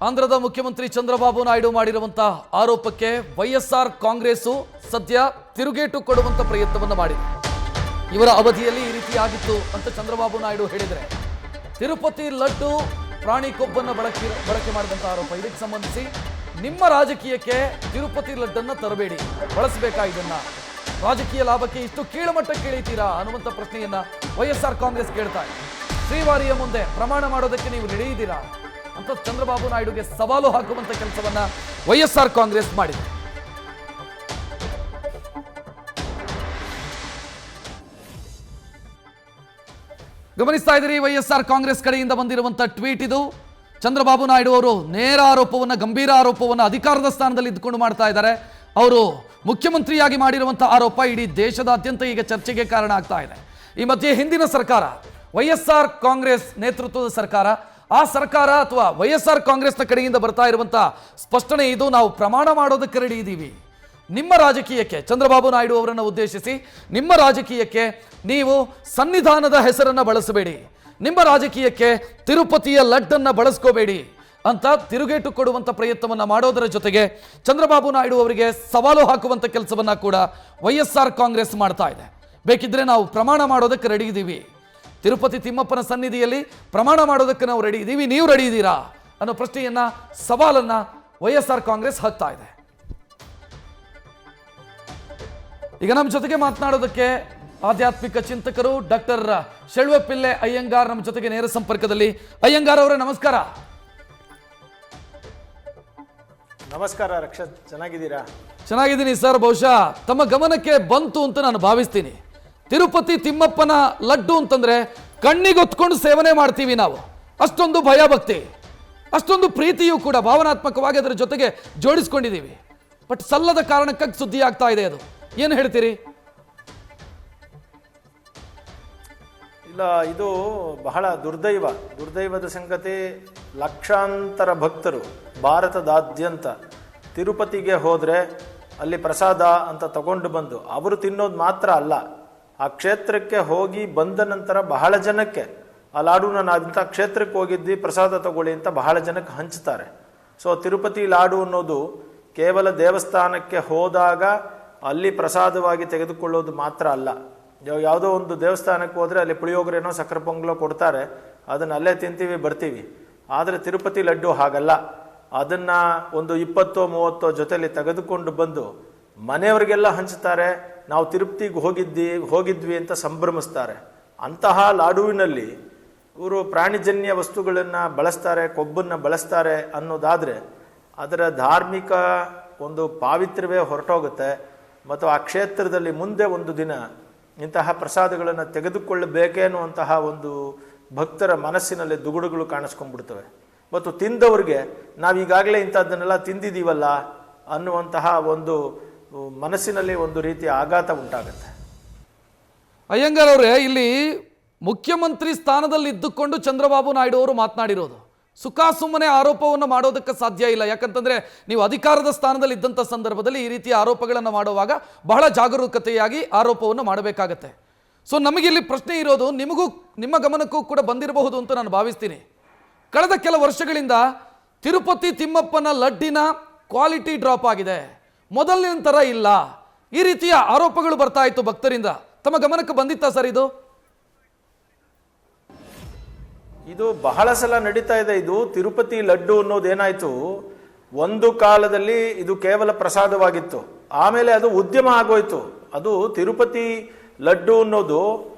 ಆಂಧ್ರದ ಮುಖ್ಯಮಂತ್ರಿ ಚಂದ್ರಬಾಬು ನಾಯ್ಡು ಮಾಡಿರುವಂತಹ ಆರೋಪಕ್ಕೆ ವೈಎಸ್ಆರ್ ಕಾಂಗ್ರೆಸ್ ಸದ್ಯ ತಿರುಗೇಟು ಕೊಡುವಂತ ಪ್ರಯತ್ನವನ್ನು ಮಾಡಿದೆ. ಇವರ ಅವಧಿಯಲ್ಲಿ ಈ ರೀತಿ ಆಗಿತ್ತು ಅಂತ ಚಂದ್ರಬಾಬು ನಾಯ್ಡು ಹೇಳಿದರೆ, ತಿರುಪತಿ ಲಡ್ಡು ಪ್ರಾಣಿ ಕೊಬ್ಬನ್ನು ಬಳಕೆ ಮಾಡಿದಂತ ಆರೋಪ. ಇದಕ್ಕೆ ಸಂಬಂಧಿಸಿ ನಿಮ್ಮ ರಾಜಕೀಯಕ್ಕೆ ತಿರುಪತಿ ಲಡ್ಡನ್ನು ತರಬೇಡಿ, ಬಳಸಬೇಕಾ ಇದನ್ನ, ರಾಜಕೀಯ ಲಾಭಕ್ಕೆ ಇಷ್ಟು ಕೀಳುಮಟ್ಟಕ್ಕೆ ಇಳಿತೀರಾ ಅನ್ನುವಂಥ ಪ್ರಶ್ನೆಯನ್ನ ವೈಎಸ್ಆರ್ ಕಾಂಗ್ರೆಸ್ ಕೇಳ್ತಾ ಇದೆ. ಶ್ರೀವಾರಿಯ ಮುಂದೆ ಪ್ರಮಾಣ ಮಾಡೋದಕ್ಕೆ ನೀವು ರೆಡಿ ಇದ್ದೀರಾ ಅಂತ ಚಂದ್ರಬಾಬು ನಾಯ್ಡುಗೆ ಸವಾಲು ಹಾಕುವಂತ ಕೆಲಸವನ್ನ ವೈಎಸ್ಆರ್ ಕಾಂಗ್ರೆಸ್ ಮಾಡಿದೆ. ಗಮನಿಸ್ತಾ ಇದ್ದೀರಿ, ವೈಎಸ್ಆರ್ ಕಾಂಗ್ರೆಸ್ ಕಡೆಯಿಂದ ಬಂದಿರುವಂತಹ ಟ್ವೀಟ್ ಇದು. ಚಂದ್ರಬಾಬು ನಾಯ್ಡು ಅವರು ನೇರ ಆರೋಪವನ್ನ, ಗಂಭೀರ ಆರೋಪವನ್ನ ಅಧಿಕಾರದ ಸ್ಥಾನದಲ್ಲಿ ಇದ್ದುಕೊಂಡು ಮಾಡ್ತಾ ಇದ್ದಾರೆ. ಅವರು ಮುಖ್ಯಮಂತ್ರಿಯಾಗಿ ಮಾಡಿರುವಂತಹ ಆರೋಪ ಇಡೀ ದೇಶದಾದ್ಯಂತ ಈಗ ಚರ್ಚೆಗೆ ಕಾರಣ ಆಗ್ತಾ ಇದೆ. ಈ ಮಧ್ಯೆ ಹಿಂದಿನ ಸರ್ಕಾರ, ವೈಎಸ್ಆರ್ ಕಾಂಗ್ರೆಸ್ ನೇತೃತ್ವದ ಸರ್ಕಾರ, ಆ ಸರ್ಕಾರ ಅಥವಾ ವೈಎಸ್ಆರ್ ಕಾಂಗ್ರೆಸ್ನ ಕಡೆಯಿಂದ ಬರ್ತಾ ಇರುವಂತಹ ಸ್ಪಷ್ಟನೆ ಇದು. ನಾವು ಪ್ರಮಾಣ ಮಾಡೋದಕ್ಕೆ ರೆಡಿ ಇದ್ದೀವಿ. ನಿಮ್ಮ ರಾಜಕೀಯಕ್ಕೆ, ಚಂದ್ರಬಾಬು ನಾಯ್ಡು ಅವರನ್ನು ಉದ್ದೇಶಿಸಿ, ನಿಮ್ಮ ರಾಜಕೀಯಕ್ಕೆ ನೀವು ಸನ್ನಿಧಾನದ ಹೆಸರನ್ನು ಬಳಸಬೇಡಿ, ನಿಮ್ಮ ರಾಜಕೀಯಕ್ಕೆ ತಿರುಪತಿಯ ಲಡ್ಡನ್ನು ಬಳಸ್ಕೋಬೇಡಿ ಅಂತ ತಿರುಗೇಟು ಕೊಡುವಂತ ಪ್ರಯತ್ನವನ್ನ ಮಾಡೋದರ ಜೊತೆಗೆ ಚಂದ್ರಬಾಬು ನಾಯ್ಡು ಅವರಿಗೆ ಸವಾಲು ಹಾಕುವಂತ ಕೆಲಸವನ್ನ ಕೂಡ ವೈಎಸ್ಆರ್ ಕಾಂಗ್ರೆಸ್ ಮಾಡ್ತಾ ಇದೆ. ಬೇಕಿದ್ರೆ ನಾವು ಪ್ರಮಾಣ ಮಾಡೋದಕ್ಕೆ ರೆಡಿ ಇದ್ದೀವಿ, ತಿರುಪತಿ ತಿಮ್ಮಪ್ಪನ ಸನ್ನಿಧಿಯಲ್ಲಿ ಪ್ರಮಾಣ ಮಾಡೋದಕ್ಕೆ ನಾವು ರೆಡಿ ಇದ್ದೀವಿ, ನೀವು ರೆಡಿ ಇದ್ದೀರಾ ಅನ್ನೋ ಪ್ರಶ್ನೆಯನ್ನ, ಸವಾಲನ್ನ ವೈಎಸ್ಆರ್ ಕಾಂಗ್ರೆಸ್ ಹಾಕ್ತಾ ಇದೆ. ಈಗ ನಮ್ಮ ಜೊತೆಗೆ ಮಾತನಾಡೋದಕ್ಕೆ ಆಧ್ಯಾತ್ಮಿಕ ಚಿಂತಕರು ಡಾಕ್ಟರ್ ಶೆಳ್ವಪಿಲ್ಲೆ ಅಯ್ಯಂಗಾರ್ ನಮ್ಮ ಜೊತೆಗೆ ನೇರ ಸಂಪರ್ಕದಲ್ಲಿ. ಅಯ್ಯಂಗಾರ್ ಅವರೇ ನಮಸ್ಕಾರ. ನಮಸ್ಕಾರ ರಕ್ಷತ್, ಚೆನ್ನಾಗಿದ್ದೀರಾ? ಚೆನ್ನಾಗಿದ್ದೀನಿ ಸರ್. ಬಹುಶಃ ತಮ್ಮ ಗಮನಕ್ಕೆ ಬಂತು ಅಂತ ನಾನು ಭಾವಿಸ್ತೀನಿ. ತಿರುಪತಿ ತಿಮ್ಮಪ್ಪನ ಲಡ್ಡು ಅಂತಂದ್ರೆ ಕಣ್ಣಿಗೊತ್ಕೊಂಡು ಸೇವನೆ ಮಾಡ್ತೀವಿ ನಾವು, ಅಷ್ಟೊಂದು ಭಯ ಭಕ್ತಿ, ಅಷ್ಟೊಂದು ಪ್ರೀತಿಯೂ ಕೂಡ ಭಾವನಾತ್ಮಕವಾಗಿ ಅದರ ಜೊತೆಗೆ ಜೋಡಿಸ್ಕೊಂಡಿದ್ದೀವಿ. ಬಟ್ ಸಲ್ಲದ ಕಾರಣಕ್ಕಾಗಿ ಸುದ್ದಿ ಆಗ್ತಾ ಇದೆ, ಅದು ಏನು ಹೇಳ್ತೀರಿ? ಇಲ್ಲ, ಇದು ಬಹಳ ದುರ್ದೈವದ ಸಂಗತಿ. ಲಕ್ಷಾಂತರ ಭಕ್ತರು ಭಾರತದಾದ್ಯಂತ ತಿರುಪತಿಗೆ ಹೋದರೆ ಅಲ್ಲಿ ಪ್ರಸಾದ ಅಂತ ತಗೊಂಡು ಬಂದು ಅವರು ತಿನ್ನೋದು ಮಾತ್ರ ಅಲ್ಲ, ಆ ಕ್ಷೇತ್ರಕ್ಕೆ ಹೋಗಿ ಬಂದ ನಂತರ ಬಹಳ ಜನಕ್ಕೆ ಆ ಲಾಡುನ ನಾವಿಂಥ ಕ್ಷೇತ್ರಕ್ಕೆ ಹೋಗಿದ್ವಿ ಪ್ರಸಾದ ತಗೊಳ್ಳಿ ಅಂತ ಬಹಳ ಜನಕ್ಕೆ ಹಂಚ್ತಾರೆ. ಸೊ ತಿರುಪತಿ ಲಾಡು ಅನ್ನೋದು ಕೇವಲ ದೇವಸ್ಥಾನಕ್ಕೆ ಹೋದಾಗ ಅಲ್ಲಿ ಪ್ರಸಾದವಾಗಿ ತೆಗೆದುಕೊಳ್ಳೋದು ಮಾತ್ರ ಅಲ್ಲ. ಯಾವುದೋ ಒಂದು ದೇವಸ್ಥಾನಕ್ಕೆ ಹೋದರೆ ಅಲ್ಲಿ ಪುಳಿಯೋಗರೆನೋ ಸಕ್ಕರೆ ಪೊಂಗಲೋ ಕೊಡ್ತಾರೆ, ಅದನ್ನು ಅಲ್ಲೇ ತಿಂತೀವಿ ಬರ್ತೀವಿ. ಆದರೆ ತಿರುಪತಿ ಲಡ್ಡು ಹಾಗಲ್ಲ, ಅದನ್ನು ಒಂದು 20-30 ಜೊತೆಯಲ್ಲಿ ತೆಗೆದುಕೊಂಡು ಬಂದು ಮನೆಯವರಿಗೆಲ್ಲ ಹಂಚ್ತಾರೆ. ನಾವು ತಿರುಪತಿಗೆ ಹೋಗಿದ್ವಿ ಅಂತ ಸಂಭ್ರಮಿಸ್ತಾರೆ. ಅಂತಹ ಲಾಡುವಿನಲ್ಲಿ ಇವರು ಪ್ರಾಣಿಜನ್ಯ ವಸ್ತುಗಳನ್ನು ಬಳಸ್ತಾರೆ, ಕೊಬ್ಬನ್ನು ಬಳಸ್ತಾರೆ ಅನ್ನೋದಾದರೆ ಅದರ ಧಾರ್ಮಿಕ ಒಂದು ಪಾವಿತ್ರ್ಯವೇ ಹೊರಟೋಗುತ್ತೆ. ಮತ್ತು ಆ ಕ್ಷೇತ್ರದಲ್ಲಿ ಮುಂದೆ ಒಂದು ದಿನ ಇಂತಹ ಪ್ರಸಾದಗಳನ್ನು ತೆಗೆದುಕೊಳ್ಳಬೇಕೇ ಅನ್ನುವಂತಹ ಒಂದು ಭಕ್ತರ ಮನಸ್ಸಿನಲ್ಲಿ ದುಗುಡುಗಳು ಕಾಣಿಸ್ಕೊಂಡ್ಬಿಡ್ತವೆ. ಮತ್ತು ತಿಂದವ್ರಿಗೆ ನಾವೀಗಾಗಲೇ ಇಂಥದ್ದನ್ನೆಲ್ಲ ತಿಂದಿದ್ದೀವಲ್ಲ ಅನ್ನುವಂತಹ ಒಂದು ಮನಸ್ಸಿನಲ್ಲಿ ಒಂದು ರೀತಿಯ ಆಘಾತ ಉಂಟಾಗುತ್ತೆ. ಅಯ್ಯಂಗಾರ್ ಅವರೇ, ಇಲ್ಲಿ ಮುಖ್ಯಮಂತ್ರಿ ಸ್ಥಾನದಲ್ಲಿ ಇದ್ದುಕೊಂಡು ಚಂದ್ರಬಾಬು ನಾಯ್ಡು ಅವರು ಮಾತನಾಡಿರೋದು, ಸುಮ್ಮನೆ ಆರೋಪವನ್ನು ಮಾಡೋದಕ್ಕೆ ಸಾಧ್ಯ ಇಲ್ಲ. ಯಾಕಂತಂದ್ರೆ ನೀವು ಅಧಿಕಾರದ ಸ್ಥಾನದಲ್ಲಿ ಇದ್ದಂಥ ಸಂದರ್ಭದಲ್ಲಿ ಈ ರೀತಿಯ ಆರೋಪಗಳನ್ನು ಮಾಡುವಾಗ ಬಹಳ ಜಾಗರೂಕತೆಯಾಗಿ ಆರೋಪವನ್ನು ಮಾಡಬೇಕಾಗತ್ತೆ. ಸೊ ನಮಗಿಲ್ಲಿ ಪ್ರಶ್ನೆ ಇರೋದು, ನಿಮಗೂ ನಿಮ್ಮ ಗಮನಕ್ಕೂ ಕೂಡ ಬಂದಿರಬಹುದು ಅಂತ ನಾನು ಭಾವಿಸ್ತೀನಿ. ಕಳೆದ ಕೆಲ ವರ್ಷಗಳಿಂದ ತಿರುಪತಿ ತಿಮ್ಮಪ್ಪನ ಲಡ್ಡಿನ ಕ್ವಾಲಿಟಿ ಡ್ರಾಪ್ ಆಗಿದೆ, ಮೊದಲಿನ ಥರ ಇಲ್ಲ, ಈ ರೀತಿಯ ಆರೋಪಗಳು ಬರ್ತಾ ಇತ್ತು ಭಕ್ತರಿಂದ. ತಮ್ಮ ಗಮನಕ್ಕೆ ಬಂದಿತ್ತಾ ಸರ್ ಇದು? ಇದು ಬಹಳ ಸಲ ನಡೀತಾ ಇದೆ. ಇದು ತಿರುಪತಿ ಲಡ್ಡು ಅನ್ನೋದೇನಾಯ್ತು, ಒಂದು ಕಾಲದಲ್ಲಿ ಇದು ಕೇವಲ ಪ್ರಸಾದವಾಗಿತ್ತು, ಆಮೇಲೆ ಅದು ಉದ್ಯಮ ಆಗೋಯ್ತು. ಅದು ತಿರುಪತಿ ಲಡ್ಡು ಅನ್ನೋದು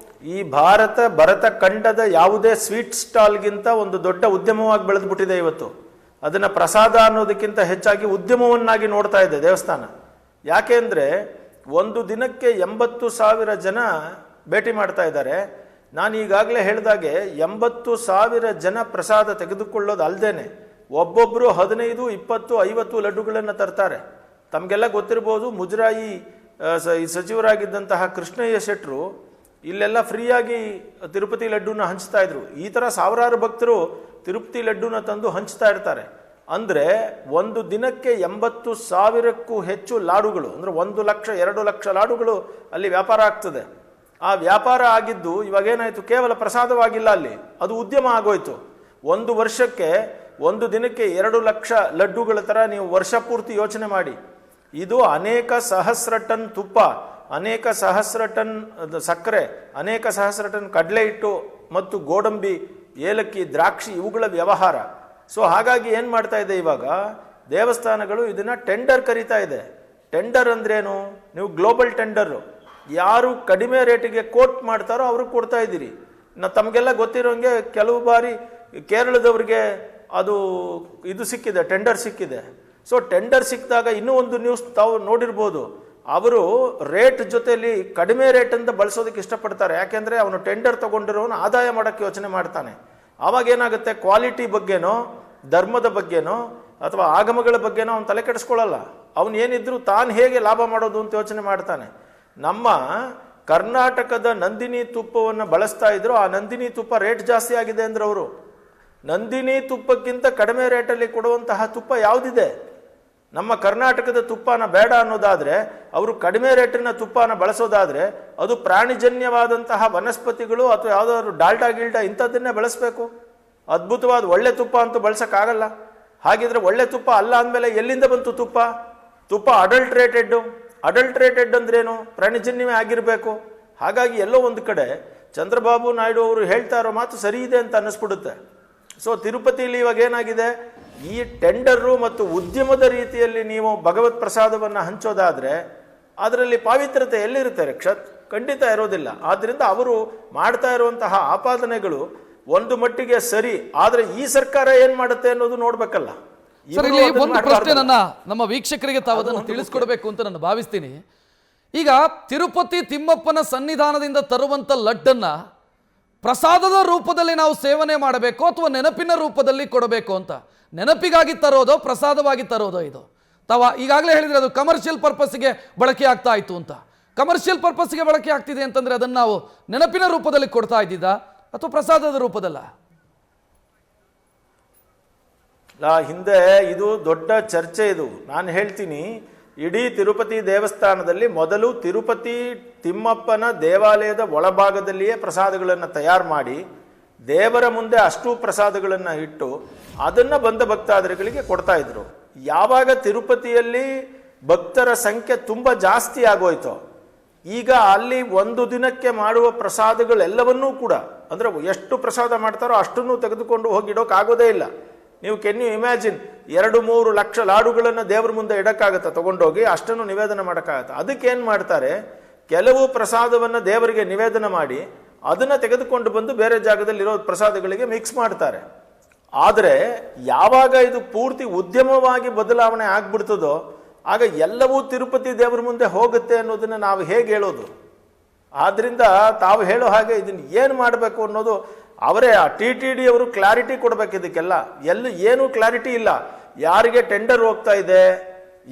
ಈ ಭರತ ಖಂಡದ ಯಾವುದೇ ಸ್ವೀಟ್ ಸ್ಟಾಲ್ಗಿಂತ ಒಂದು ದೊಡ್ಡ ಉದ್ಯಮವಾಗಿ ಬೆಳೆದ್ಬಿಟ್ಟಿದೆ ಇವತ್ತು. ಅದನ್ನು ಪ್ರಸಾದ ಅನ್ನೋದಕ್ಕಿಂತ ಹೆಚ್ಚಾಗಿ ಉದ್ಯಮವನ್ನಾಗಿ ನೋಡ್ತಾ ಇದೆ ದೇವಸ್ಥಾನ. ಯಾಕೆ ಅಂದರೆ ಒಂದು ದಿನಕ್ಕೆ 80,000 ಜನ ಭೇಟಿ ಮಾಡ್ತಾ ಇದ್ದಾರೆ. ನಾನು ಈಗಾಗಲೇ ಹೇಳಿದಾಗೆ 80,000 ಜನ ಪ್ರಸಾದ ತೆಗೆದುಕೊಳ್ಳೋದು ಅಲ್ಲದೇನೆ ಒಬ್ಬೊಬ್ಬರು 15, 20, 50 ಲಡ್ಡುಗಳನ್ನು ತರ್ತಾರೆ. ತಮಗೆಲ್ಲ ಗೊತ್ತಿರ್ಬೋದು, ಮುಜರಾಯಿ ಸಚಿವರಾಗಿದ್ದಂತಹ ಕೃಷ್ಣಯ್ಯ ಶೆಟ್ಟರು ಇಲ್ಲೆಲ್ಲ ಫ್ರೀಯಾಗಿ ತಿರುಪತಿ ಲಡ್ಡುನ ಹಂಚ್ತಾ ಇದ್ರು. ಈ ಥರ ಸಾವಿರಾರು ಭಕ್ತರು ತಿರುಪತಿ ಲಡ್ಡುನ ತಂದು ಹಂಚ್ತಾ ಇರ್ತಾರೆ. ಅಂದರೆ ಒಂದು ದಿನಕ್ಕೆ 80,000ಕ್ಕೂ ಹೆಚ್ಚು ಲಾಡುಗಳು, ಅಂದರೆ 1 ಲಕ್ಷ 2 ಲಕ್ಷ ಲಾಡುಗಳು ಅಲ್ಲಿ ವ್ಯಾಪಾರ ಆಗ್ತದೆ. ಆ ವ್ಯಾಪಾರ ಆಗಿದ್ದು ಇವಾಗೇನಾಯಿತು, ಕೇವಲ ಪ್ರಸಾದವಾಗಿಲ್ಲ, ಅಲ್ಲಿ ಅದು ಉದ್ಯಮ ಆಗೋಯ್ತು. ಒಂದು ವರ್ಷಕ್ಕೆ ಒಂದು ದಿನಕ್ಕೆ 2 ಲಕ್ಷ ಲಡ್ಡುಗಳ ಥರ ನೀವು ವರ್ಷ ಪೂರ್ತಿ ಯೋಚನೆ ಮಾಡಿ. ಇದು ಅನೇಕ ಸಹಸ್ರ ಟನ್ ತುಪ್ಪ, ಅನೇಕ ಸಹಸ್ರ ಟನ್ ಸಕ್ಕರೆ, ಅನೇಕ ಸಹಸ್ರ ಟನ್ ಕಡಲೆ ಹಿಟ್ಟು ಮತ್ತು ಗೋಡಂಬಿ, ಏಲಕ್ಕಿ, ದ್ರಾಕ್ಷಿ ಇವುಗಳ ವ್ಯವಹಾರ. ಸೊ ಹಾಗಾಗಿ ಏನು ಮಾಡ್ತಾ ಇದೆ ಇವಾಗ ದೇವಸ್ಥಾನಗಳು ಇದನ್ನು ಟೆಂಡರ್ ಕರೀತಾ ಇದೆ. ಟೆಂಡರ್ ಅಂದ್ರೇನು? ನೀವು ಗ್ಲೋಬಲ್ ಟೆಂಡರು, ಯಾರು ಕಡಿಮೆ ರೇಟಿಗೆ ಕೋಟ್ ಮಾಡ್ತಾರೋ ಅವ್ರಿಗೆ ಕೊಡ್ತಾ ಇದ್ದೀರಿ. ತಮಗೆಲ್ಲ ಗೊತ್ತಿರೋಂಗೆ ಕೆಲವು ಬಾರಿ ಕೇರಳದವ್ರಿಗೆ ಅದು ಇದು ಸಿಕ್ಕಿದೆ, ಟೆಂಡರ್ ಸಿಕ್ಕಿದೆ. ಸೊ ಟೆಂಡರ್ ಸಿಕ್ಕಿದಾಗ ಇನ್ನೂ ಒಂದು ನ್ಯೂಸ್ ತಾವು ನೋಡಿರ್ಬೋದು, ಅವರು ರೇಟ್ ಜೊತೆಲಿ ಕಡಿಮೆ ರೇಟ್ ಅಂತ ಬಳಸೋದಕ್ಕೆ ಇಷ್ಟಪಡ್ತಾರೆ. ಯಾಕೆಂದರೆ ಅವನು ಟೆಂಡರ್ ತೊಗೊಂಡಿರೋನು ಆದಾಯ ಮಾಡೋಕ್ಕೆ ಯೋಚನೆ ಮಾಡ್ತಾನೆ. ಆವಾಗ ಏನಾಗುತ್ತೆ, ಕ್ವಾಲಿಟಿ ಬಗ್ಗೆನೋ ಧರ್ಮದ ಬಗ್ಗೆನೋ ಅಥವಾ ಆಗಮಗಳ ಬಗ್ಗೆನೋ ಅವನು ತಲೆ ಕೆಡಿಸ್ಕೊಳ್ಳಲ್ಲ. ಅವನು ಏನಿದ್ರು ತಾನು ಹೇಗೆ ಲಾಭ ಮಾಡೋದು ಅಂತ ಯೋಚನೆ ಮಾಡ್ತಾನೆ. ನಮ್ಮ ಕರ್ನಾಟಕದ ನಂದಿನಿ ತುಪ್ಪವನ್ನು ಬಳಸ್ತಾ ಇದ್ರು, ಆ ನಂದಿನಿ ತುಪ್ಪ ರೇಟ್ ಜಾಸ್ತಿ ಆಗಿದೆ ಅಂದ್ರೆ ಅವರು ನಂದಿನಿ ತುಪ್ಪಕ್ಕಿಂತ ಕಡಿಮೆ ರೇಟಲ್ಲಿ ಕೊಡುವಂತಹ ತುಪ್ಪ ಯಾವುದಿದೆ? ನಮ್ಮ ಕರ್ನಾಟಕದ ತುಪ್ಪನ ಬೇಡ ಅನ್ನೋದಾದರೆ, ಅವರು ಕಡಿಮೆ ರೇಟಿನ ತುಪ್ಪನ ಬಳಸೋದಾದರೆ ಅದು ಪ್ರಾಣಿಜನ್ಯವಾದಂತಹ ವನಸ್ಪತಿಗಳು ಅಥವಾ ಯಾವುದಾದ್ರು ಡಾಲ್ಡಾ ಗಿಲ್ಡಾ ಇಂಥದ್ದನ್ನೇ ಬಳಸಬೇಕು. ಅದ್ಭುತವಾದ ಒಳ್ಳೆ ತುಪ್ಪ ಅಂತೂ ಬಳಸೋಕ್ಕಾಗಲ್ಲ. ಹಾಗಿದ್ರೆ ಒಳ್ಳೆ ತುಪ್ಪ ಅಲ್ಲ ಅಂದಮೇಲೆ ಎಲ್ಲಿಂದ ಬಂತು ತುಪ್ಪ? ತುಪ್ಪ ಅಡಲ್ಟ್ರೇಟೆಡ್ ಅಂದ್ರೇನು? ಪ್ರಾಣಿಜನ್ಯವೇ ಆಗಿರಬೇಕು. ಹಾಗಾಗಿ ಎಲ್ಲೋ ಒಂದು ಕಡೆ ಚಂದ್ರಬಾಬು ನಾಯ್ಡು ಅವರು ಹೇಳ್ತಾ ಇರೋ ಮಾತು ಸರಿ ಇದೆ ಅಂತ ಅನ್ನಿಸ್ಬಿಡುತ್ತೆ. ಸೊ ತಿರುಪತಿಲಿ ಇವಾಗ ಏನಾಗಿದೆ, ಈ ಟೆಂಡರು ಮತ್ತು ಉದ್ಯಮದ ರೀತಿಯಲ್ಲಿ ನೀವು ಭಗವತ್ ಪ್ರಸಾದವನ್ನು ಹಂಚೋದಾದರೆ ಅದರಲ್ಲಿ ಪಾವಿತ್ರ್ಯತೆ ಎಲ್ಲಿರುತ್ತೆ ರಕ್ಷತ್? ಖಂಡಿತ ಇರೋದಿಲ್ಲ. ಆದ್ದರಿಂದ ಅವರು ಮಾಡ್ತಾ ಇರುವಂತಹ ಆಪಾದನೆಗಳು ಒಂದು ಮಟ್ಟಿಗೆ ಸರಿ, ಆದರೆ ಈ ಸರ್ಕಾರ ಏನ್ ಮಾಡುತ್ತೆ ಅನ್ನೋದು ನೋಡ್ಬೇಕಲ್ಲ. ಸರ್, ಇಲ್ಲಿ ಒಂದು ಪ್ರಶ್ನೆ ನಮ್ಮ ವೀಕ್ಷಕರಿಗೆ ತಾವು ಅದನ್ನು ತಿಳಿಸ್ಕೊಡ್ಬೇಕು ಅಂತ ನಾನು ಭಾವಿಸ್ತೀನಿ. ಈಗ ತಿರುಪತಿ ತಿಮ್ಮಪ್ಪನ ಸನ್ನಿಧಾನದಿಂದ ತರುವಂತ ಲಡ್ಡನ್ನ ಪ್ರಸಾದದ ರೂಪದಲ್ಲಿ ನಾವು ಸೇವನೆ ಮಾಡಬೇಕು ಅಥವಾ ನೆನಪಿನ ರೂಪದಲ್ಲಿ ಕೊಡಬೇಕು ಅಂತ? ನೆನಪಿಗಾಗಿ ತರೋದೋ ಪ್ರಸಾದವಾಗಿ ತರೋದೋ? ಇದು ತಾವ ಈಗಾಗಲೇ ಹೇಳಿದ್ರೆ ಅದು ಕಮರ್ಷಿಯಲ್ ಪರ್ಪಸ್ಗೆ ಬಳಕೆ ಆಗ್ತಾ ಇತ್ತು ಅಂತ. ಕಮರ್ಷಿಯಲ್ ಪರ್ಪಸ್ಗೆ ಬಳಕೆ ಆಗ್ತಿದೆ ಅಂತಂದ್ರೆ ಅದನ್ನು ನಾವು ನೆನಪಿನ ರೂಪದಲ್ಲಿ ಕೊಡ್ತಾ ಇದ್ದಿದ್ದ ಅಥವಾ ಪ್ರಸಾದದ ರೂಪದಲ್ಲ? ಹಿಂದೆ ಇದು ದೊಡ್ಡ ಚರ್ಚೆ. ಇದು ನಾನು ಹೇಳ್ತೀನಿ, ಇಡೀ ತಿರುಪತಿ ದೇವಸ್ಥಾನದಲ್ಲಿ ಮೊದಲು ತಿರುಪತಿ ತಿಮ್ಮಪ್ಪನ ದೇವಾಲಯದ ಒಳಭಾಗದಲ್ಲಿಯೇ ಪ್ರಸಾದಗಳನ್ನು ತಯಾರು ಮಾಡಿ ದೇವರ ಮುಂದೆ ಅಷ್ಟು ಪ್ರಸಾದಗಳನ್ನು ಇಟ್ಟು ಅದನ್ನು ಬಂದ ಭಕ್ತಾದಿಗಳಿಗೆ ಕೊಡ್ತಾ ಇದ್ರು. ಯಾವಾಗ ತಿರುಪತಿಯಲ್ಲಿ ಭಕ್ತರ ಸಂಖ್ಯೆ ತುಂಬ ಜಾಸ್ತಿ ಆಗೋಯ್ತು, ಈಗ ಅಲ್ಲಿ ಒಂದು ದಿನಕ್ಕೆ ಮಾಡುವ ಪ್ರಸಾದಗಳೆಲ್ಲವನ್ನೂ ಕೂಡ, ಅಂದರೆ ಎಷ್ಟು ಪ್ರಸಾದ ಮಾಡ್ತಾರೋ ಅಷ್ಟನ್ನು ತೆಗೆದುಕೊಂಡು ಹೋಗಿ ಇಡೋಕ್ಕಾಗೋದೇ ಇಲ್ಲ. ನೀವು ಕೆನ್ ಯು ಇಮ್ಯಾಜಿನ್ 2-3 ಲಕ್ಷ ಲಾಡುಗಳನ್ನು ದೇವರ ಮುಂದೆ ಇಡೋಕ್ಕಾಗತ್ತೆ? ತೊಗೊಂಡೋಗಿ ಅಷ್ಟನ್ನು ನಿವೇದನ ಮಾಡೋಕ್ಕಾಗತ್ತೆ? ಅದಕ್ಕೇನು ಮಾಡ್ತಾರೆ, ಕೆಲವು ಪ್ರಸಾದವನ್ನು ದೇವರಿಗೆ ನಿವೇದನ ಮಾಡಿ ಅದನ್ನು ತೆಗೆದುಕೊಂಡು ಬಂದು ಬೇರೆ ಜಾಗದಲ್ಲಿ ಇರೋ ಪ್ರಸಾದಗಳಿಗೆ ಮಿಕ್ಸ್ ಮಾಡ್ತಾರೆ. ಆದರೆ ಯಾವಾಗ ಇದು ಪೂರ್ತಿ ಉದ್ಯಮವಾಗಿ ಬದಲಾವಣೆ ಆಗ್ಬಿಡ್ತದೋ ಆಗ ಎಲ್ಲವೂ ತಿರುಪತಿ ದೇವರ ಮುಂದೆ ಹೋಗುತ್ತೆ ಅನ್ನೋದನ್ನು ನಾವು ಹೇಗೆ ಹೇಳೋದು? ಆದ್ದರಿಂದ ತಾವು ಹೇಳೋ ಹಾಗೆ ಇದನ್ನು ಏನು ಮಾಡಬೇಕು ಅನ್ನೋದು ಅವರೇ, ಆ TTD ಅವರು ಕ್ಲಾರಿಟಿ ಕೊಡಬೇಕು ಇದಕ್ಕೆಲ್ಲ. ಏನೂ ಕ್ಲಾರಿಟಿ ಇಲ್ಲ. ಯಾರಿಗೆ ಟೆಂಡರ್ ಹೋಗ್ತಾ ಇದೆ,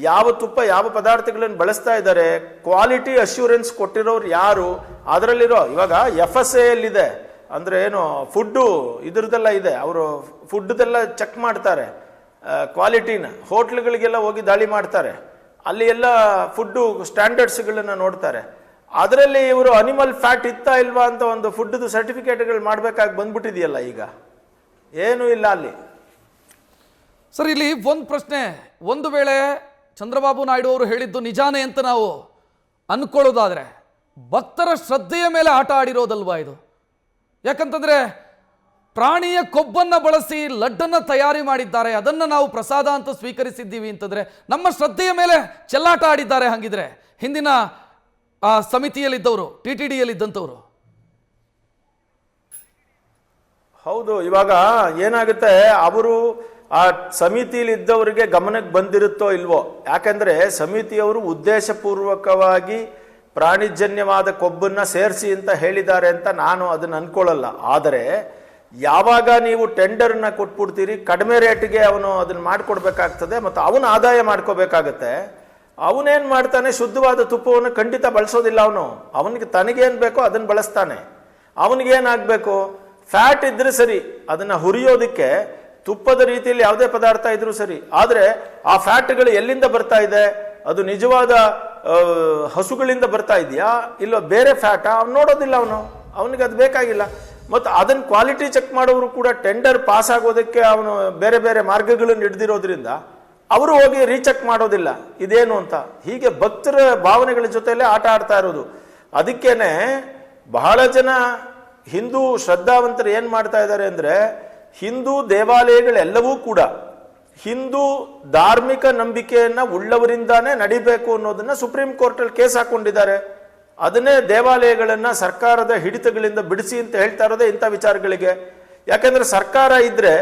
ಯಾವ ತುಪ್ಪ ಯಾವ ಪದಾರ್ಥಗಳನ್ನು ಬಳಸ್ತಾ ಇದ್ದಾರೆ, ಕ್ವಾಲಿಟಿ ಅಶ್ಯೂರೆನ್ಸ್ ಕೊಟ್ಟಿರೋರು ಯಾರು, ಅದರಲ್ಲಿರೋ ಇವಾಗ FSA ಎಲ್ಲಿದೆ ಅಂದರೆ ಏನು ಫುಡ್ಡು ಇದ್ರದ್ದೆಲ್ಲ ಇದೆ, ಅವರು ಫುಡ್ದೆಲ್ಲ ಚೆಕ್ ಮಾಡ್ತಾರೆ ಕ್ವಾಲಿಟಿನ. ಹೋಟ್ಲುಗಳಿಗೆಲ್ಲ ಹೋಗಿ ದಾಳಿ ಮಾಡ್ತಾರೆ, ಅಲ್ಲಿ ಎಲ್ಲ ಫುಡ್ಡು ಸ್ಟ್ಯಾಂಡರ್ಡ್ಸ್ಗಳನ್ನು ನೋಡ್ತಾರೆ. ಅದರಲ್ಲಿ ಇವರು ಅನಿಮಲ್ ಫ್ಯಾಟ್ ಇತ್ತಾ ಇಲ್ವಾ ಅಂತ ಒಂದು ಫುಡ್ದು ಸರ್ಟಿಫಿಕೇಟ್ಗಳು ಮಾಡಬೇಕಾಗಿ ಬಂದ್ಬಿಟ್ಟಿದೆಯಲ್ಲ, ಈಗ ಏನೂ ಇಲ್ಲ ಅಲ್ಲಿ. ಸರ್, ಇಲ್ಲಿ ಒಂದು ಪ್ರಶ್ನೆ, ಒಂದು ವೇಳೆ ಚಂದ್ರಬಾಬು ನಾಯ್ಡು ಅವರು ಹೇಳಿದ್ದು ನಿಜಾನೇ ಅಂತ ನಾವು ಅನ್ಕೊಳ್ಳೋದಾದ್ರೆ ಭಕ್ತರ ಶ್ರದ್ಧೆಯ ಮೇಲೆ ಆಟ ಆಡಿರೋದಲ್ವಾ ಇದು? ಯಾಕಂತಂದ್ರೆ ಪ್ರಾಣಿಯ ಕೊಬ್ಬನ್ನು ಬಳಸಿ ಲಡ್ಡನ್ನು ತಯಾರಿ ಮಾಡಿದ್ದಾರೆ, ಅದನ್ನು ನಾವು ಪ್ರಸಾದ ಅಂತ ಸ್ವೀಕರಿಸಿದ್ದೀವಿ ಅಂತಂದ್ರೆ ನಮ್ಮ ಶ್ರದ್ಧೆಯ ಮೇಲೆ ಚೆಲ್ಲಾಟ ಆಡಿದ್ದಾರೆ. ಹಂಗಿದ್ರೆ ಹಿಂದಿನ ಸಮಿತಿಯಲ್ಲಿದ್ದವರು, TTDಯಲ್ಲಿದ್ದಂಥವ್ರು. ಹೌದು, ಇವಾಗ ಏನಾಗುತ್ತೆ, ಅವರು ಆ ಸಮಿತಿಯಲ್ಲಿದ್ದವರಿಗೆ ಗಮನಕ್ಕೆ ಬಂದಿರುತ್ತೋ ಇಲ್ವೋ, ಯಾಕಂದ್ರೆ ಸಮಿತಿಯವರು ಉದ್ದೇಶಪೂರ್ವಕವಾಗಿ ಪ್ರಾಣಿಜನ್ಯವಾದ ಕೊಬ್ಬನ್ನು ಸೇರಿಸಿ ಅಂತ ಹೇಳಿದ್ದಾರೆ ಅಂತ ನಾನು ಅದನ್ನು ಅನ್ಕೊಳ್ಳಲ್ಲ. ಆದರೆ ಯಾವಾಗ ನೀವು ಟೆಂಡರ್ನ ಕೊಟ್ಬಿಡ್ತೀರಿ, ಕಡಿಮೆ ರೇಟಿಗೆ ಅವನು ಅದನ್ನು ಮಾಡಿಕೊಡ್ಬೇಕಾಗ್ತದೆ ಮತ್ತು ಅವನು ಆದಾಯ ಮಾಡ್ಕೋಬೇಕಾಗತ್ತೆ. ಅವನೇನು ಮಾಡ್ತಾನೆ, ಶುದ್ಧವಾದ ತುಪ್ಪವನ್ನು ಖಂಡಿತ ಬಳಸೋದಿಲ್ಲ. ಅವನಿಗೆ ತನಗೇನು ಬೇಕೋ ಅದನ್ನು ಬಳಸ್ತಾನೆ. ಅವನಿಗೇನಾಗಬೇಕು, ಫ್ಯಾಟ್ ಇದ್ರೆ ಸರಿ, ಅದನ್ನು ಹುರಿಯೋದಕ್ಕೆ ತುಪ್ಪದ ರೀತಿಯಲ್ಲಿ ಯಾವುದೇ ಪದಾರ್ಥ ಇದ್ರೂ ಸರಿ. ಆದರೆ ಆ ಫ್ಯಾಟ್ಗಳು ಎಲ್ಲಿಂದ ಬರ್ತಾ ಇದೆ, ಅದು ನಿಜವಾದ ಹಸುಗಳಿಂದ ಬರ್ತಾ ಇದೆಯಾ ಇಲ್ಲೋ ಬೇರೆ ಫ್ಯಾಟಾ, ಅವ್ನು ನೋಡೋದಿಲ್ಲ. ಅವನಿಗೆ ಅದು ಬೇಕಾಗಿಲ್ಲ. ಮತ್ತು ಅದನ್ನ ಕ್ವಾಲಿಟಿ ಚೆಕ್ ಮಾಡೋರು ಕೂಡ ಟೆಂಡರ್ ಪಾಸ್ ಆಗೋದಕ್ಕೆ ಅವನು ಬೇರೆ ಬೇರೆ ಮಾರ್ಗಗಳನ್ನು ಹಿಡ್ದಿರೋದ್ರಿಂದ ಅವರು ಹೋಗಿ ರೀಚೆಕ್ ಮಾಡೋದಿಲ್ಲ ಇದೇನು ಅಂತ. ಹೀಗೆ ಭಕ್ತರ ಭಾವನೆಗಳ ಜೊತೆಲೇ ಆಟ ಆಡ್ತಾ ಇರೋದು. ಅದಕ್ಕೇನೆ ಬಹಳ ಜನ ಹಿಂದೂ ಶ್ರದ್ಧಾವಂತರು ಏನು ಮಾಡ್ತಾ ಇದ್ದಾರೆ ಅಂದರೆ, ಹಿಂದೂ ದೇವಾಲಯಗಳೆಲ್ಲವೂ ಕೂಡ ಹಿಂದೂ ಧಾರ್ಮಿಕ ನಂಬಿಕೆಯನ್ನ ಉಳ್ಳವರಿಂದಾನೇ ನಡಿಬೇಕು ಅನ್ನೋದನ್ನ ಸುಪ್ರೀಂ ಕೋರ್ಟಲ್ಲಿ ಕೇಸ್ ಹಾಕೊಂಡಿದ್ದಾರೆ. ಅದನ್ನೇ ದೇವಾಲಯಗಳನ್ನ ಸರ್ಕಾರದ ಹಿಡಿತಗಳಿಂದ ಬಿಡಿಸಿ ಅಂತ ಹೇಳ್ತಾ ಇರೋದೇ ಇಂಥ ವಿಚಾರಗಳಿಗೆ. ಯಾಕಂದ್ರೆ ಸರ್ಕಾರ ಇದ್ರೆ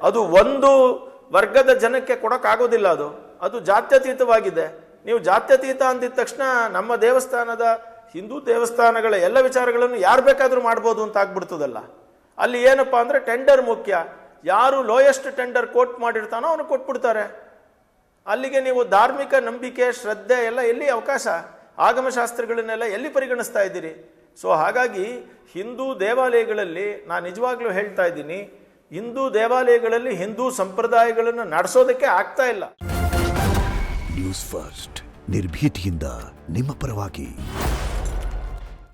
ಅದು ಒಂದು ವರ್ಗದ ಜನಕ್ಕೆ ಕೊಡೋಕ್ಕಾಗೋದಿಲ್ಲ, ಅದು ಜಾತ್ಯತೀತವಾಗಿದೆ. ನೀವು ಜಾತ್ಯತೀತ ಅಂದಿದ ತಕ್ಷಣ ನಮ್ಮ ದೇವಸ್ಥಾನದ ಹಿಂದೂ ದೇವಸ್ಥಾನಗಳ ಎಲ್ಲ ವಿಚಾರಗಳನ್ನು ಯಾರು ಬೇಕಾದರೂ ಮಾಡ್ಬೋದು ಅಂತ ಆಗ್ಬಿಡ್ತದಲ್ಲ. ಅಲ್ಲಿ ಏನಪ್ಪಾ ಅಂದ್ರೆ ಟೆಂಡರ್ ಮುಖ್ಯ. ಯಾರು ಲೋಯೆಸ್ಟ್ ಟೆಂಡರ್ ಕೋಟ್ ಮಾಡಿರ್ತಾನೋ ಅವನು ಕೊಟ್ಬಿಡ್ತಾರೆ. ಅಲ್ಲಿಗೆ ನೀವು ಧಾರ್ಮಿಕ ನಂಬಿಕೆ ಶ್ರದ್ಧೆ ಎಲ್ಲ ಎಲ್ಲಿ ಅವಕಾಶ, ಆಗಮಶಾಸ್ತ್ರಗಳನ್ನೆಲ್ಲ ಎಲ್ಲಿ ಪರಿಗಣಿಸ್ತಾ ಇದ್ದೀರಿ? ಸೊ ಹಾಗಾಗಿ ಹಿಂದೂ ದೇವಾಲಯಗಳಲ್ಲಿ ನಾನು ನಿಜವಾಗ್ಲೂ ಹೇಳ್ತಾ ಇದ್ದೀನಿ, ಹಿಂದೂ ದೇವಾಲಯಗಳಲ್ಲಿ ಹಿಂದೂ ಸಂಪ್ರದಾಯಗಳನ್ನು ನಡೆಸೋದಕ್ಕೆ ಆಗ್ತಾ ಇಲ್ಲ. ನ್ಯೂಸ್ ಫಸ್ಟ್ ನಿರ್ಭೀತಿಯಿಂದ ನಿಮ್ಮ ಪರವಾಗಿ.